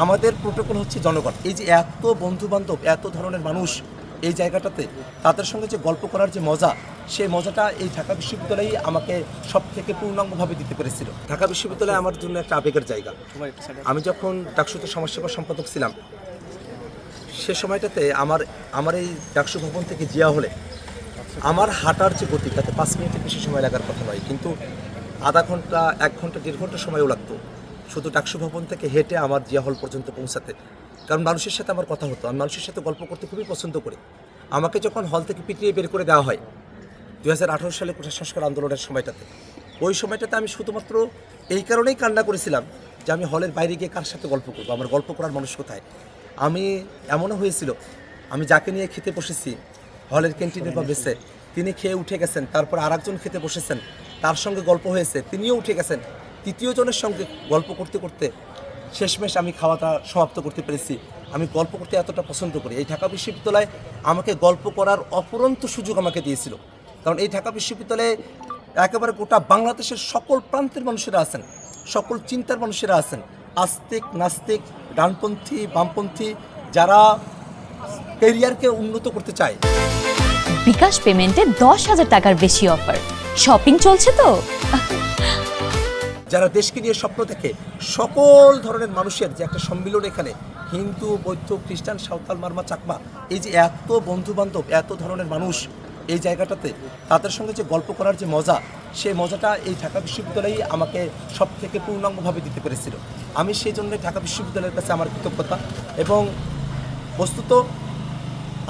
আমাদের প্রোটোকল হচ্ছে জনগণ। এই যে এত বন্ধুবান্ধব, এত ধরনের মানুষ এই জায়গাটাতে, তাদের সঙ্গে যে গল্প করার যে মজা, সেই মজাটা এই ঢাকা বিশ্ববিদ্যালয়ই আমাকে সব থেকে পূর্ণাঙ্গভাবে দিতে পেরেছিল। ঢাকা বিশ্ববিদ্যালয় আমার জন্য একটা আবেগের জায়গা। আমি যখন ডাকসুতে সমাজসেবা সম্পাদক ছিলাম, সে সময়টাতে আমার এই ডাকসু ভবন থেকে জিয়া হলে আমার হাঁটার যে গতি, তাতে 5 মিনিটের বেশি সময় লাগার কথা নয়, কিন্তু আধা ঘন্টা, 1 ঘন্টা, 1.5 ঘন্টা সময়ও লাগতো শুধু ডাকসু ভবন থেকে হেঁটে আমার জিয়া হল পর্যন্ত পৌঁছাতে। কারণ মানুষের সাথে আমার কথা হতো, আমি মানুষের সাথে গল্প করতে খুবই পছন্দ করি। আমাকে যখন হল থেকে পিটিয়ে বের করে দেওয়া হয় 2018 সালে কোটা সংস্কার আন্দোলনের সময়টাতে, ওই সময়টাতে আমি শুধুমাত্র এই কারণেই কান্না করেছিলাম যে আমি হলের বাইরে গিয়ে কার সাথে গল্প করবো, আমার গল্প করার মানুষ কোথায়। আমি এমনও হয়েছিল, আমি যাকে নিয়ে খেতে বসেছি হলের ক্যান্টিনে বা বেসে, তিনি খেয়ে উঠে গেছেন, তারপর আরেকজন খেতে বসেছেন, তার সঙ্গে গল্প হয়েছে, তিনিও উঠে গেছেন, তৃতীয় জনের সঙ্গে গল্প করতে করতে শেষমেশ আমি খাওয়াটা সমাপ্ত করতে পেরেছি। আমি গল্প করতে এতটা পছন্দ করি। এই ঢাকা বিশ্ববিদ্যালয় আমাকে গল্প করার অফুরন্ত সুযোগ আমাকে দিয়েছিল। কারণ এই ঢাকা বিশ্ববিদ্যালয়ে একেবারে গোটা বাংলাদেশের সকল প্রান্তের মানুষেরা আছেন, সকল চিন্তার মানুষেরা আছেন, আস্তিক নাস্তিক, ডানপন্থী বামপন্থী, যারা ক্যারিয়ারকে উন্নত করতে চায়। বিকাশ পেমেন্টে 10,000 টাকার বেশি অফার, শপিং চলছে তো। যারা দেশকে নিয়ে স্বপ্ন দেখে, সকল ধরনের মানুষের যে একটা সম্মিলন এখানে, হিন্দু বৌদ্ধ খ্রিস্টান সাঁওতাল মারমা চাকমা, এই যে এত বন্ধুবান্ধব, এত ধরনের মানুষ এই জায়গাটাতে, তাদের সঙ্গে যে গল্প করার যে মজা, সেই মজাটা এই ঢাকা বিশ্ববিদ্যালয়ই আমাকে সব থেকে পূর্ণাঙ্গভাবে দিতে পেরেছিল। আমি সেই জন্য ঢাকা বিশ্ববিদ্যালয়ের কাছে আমার কৃতজ্ঞতা। এবং বস্তুত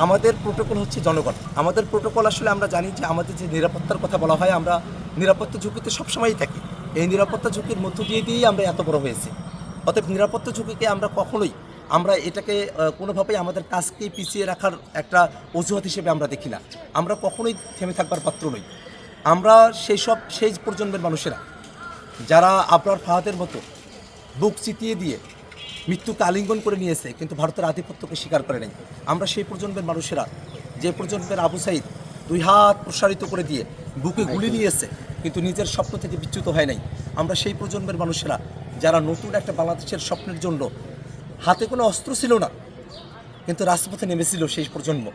আমাদের প্রোটোকল হচ্ছে জনগণ। আমাদের প্রোটোকল আসলে আমরা জানি যে আমাদের যে নিরাপত্তার কথা বলা হয়, আমরা নিরাপত্তা ঝুঁকিতে সবসময়ই থাকি। এই নিরাপত্তা ঝুঁকির মধ্য দিয়েই আমরা এত বড় হয়েছি। অতএব নিরাপত্তা ঝুঁকিকে আমরা এটাকে কোনোভাবেই আমাদের কাজকে পিছিয়ে রাখার একটা অজুহাত হিসেবে আমরা দেখি না। আমরা কখনোই থেমে থাকবার পাত্র নই। আমরা সেই প্রজন্মের মানুষেরা যারা আবরার ফাহাদের মতো বুক চিতিয়ে দিয়ে মৃত্যুকে আলিঙ্গন করে নিয়েছে, কিন্তু ভারতের আধিপত্যকে স্বীকার করে নাই। আমরা সেই প্রজন্মের মানুষেরা, যে প্রজন্মের আবু সাইদ 2 হাত প্রসারিত করে দিয়ে বুকে গুলি নিয়েছে, কিন্তু নিজের স্বপ্ন থেকে বিচ্যুত হয় নাই। আমরা সেই প্রজন্মের মানুষেরা যারা নতুন একটা বাংলাদেশের স্বপ্নের জন্য হাতে কোনো অস্ত্র ছিল না, কিন্তু রাজপথে নেমেছিল সেই প্রজন্ম,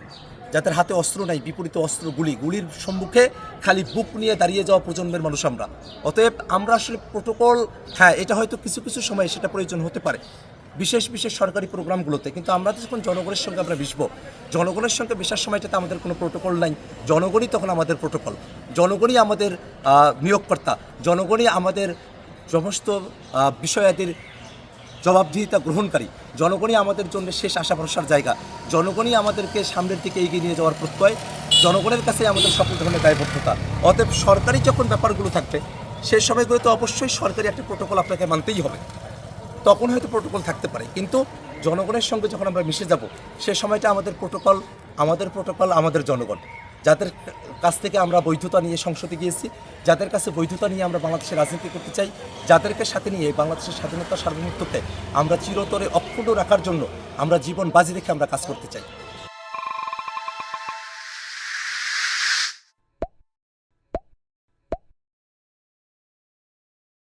যাদের হাতে অস্ত্র নাই, বিপরীতে অস্ত্র গুলির সম্মুখে খালি বুক নিয়ে দাঁড়িয়ে যাওয়া প্রজন্মের মানুষ আমরা। অতএব আমরা আসলে প্রোটোকল, হ্যাঁ, এটা হয়তো কিছু কিছু সময় সেটা প্রয়োজন হতে পারে বিশেষ বিশেষ সরকারি প্রোগ্রামগুলোতে, কিন্তু আমরা যখন জনগণের সঙ্গে আমরা মিশবো, জনগণের সঙ্গে মেশার সময়টাতে আমাদের কোনো প্রোটোকল নাই। জনগণই তখন আমাদের প্রোটোকল, জনগণই আমাদের নিয়োগকর্তা, জনগণই আমাদের সমস্ত বিষয়াদির জবাবদিহিতা গ্রহণকারী, জনগণই আমাদের জন্য শেষ আশা ভরসার জায়গা, জনগণই আমাদেরকে সামনের দিকে এগিয়ে নিয়ে যাওয়ার প্রত্যয়, জনগণের কাছে আমাদের সকল ধরনের দায়বদ্ধতা। অতএব সরকারি যখন ব্যাপারগুলো থাকবে, সেই সময়গুলোতে অবশ্যই সরকারি একটা প্রোটোকল আপনাকে মানতেই হবে। তখন হয়তো প্রোটোকল থাকতে পারে, কিন্তু জনগণের সঙ্গে যখন আমরা মিশে যাব, সে সময়টা আমাদের প্রোটোকল আমাদের জনগণ, যাদের কাছ থেকে আমরা বৈধতা নিয়ে সংসদে গিয়েছি, যাদের কাছে বৈধতা নিয়ে আমরা বাংলাদেশের রাজনীতি করতে চাই, যাদেরকে সাথে নিয়ে বাংলাদেশের স্বাধীনতা সার্বভৌমত্বকে আমরা চিরতরে অক্ষুণ্ণ রাখার জন্য আমরা জীবন বাজি রেখে আমরা কাজ করতে চাই।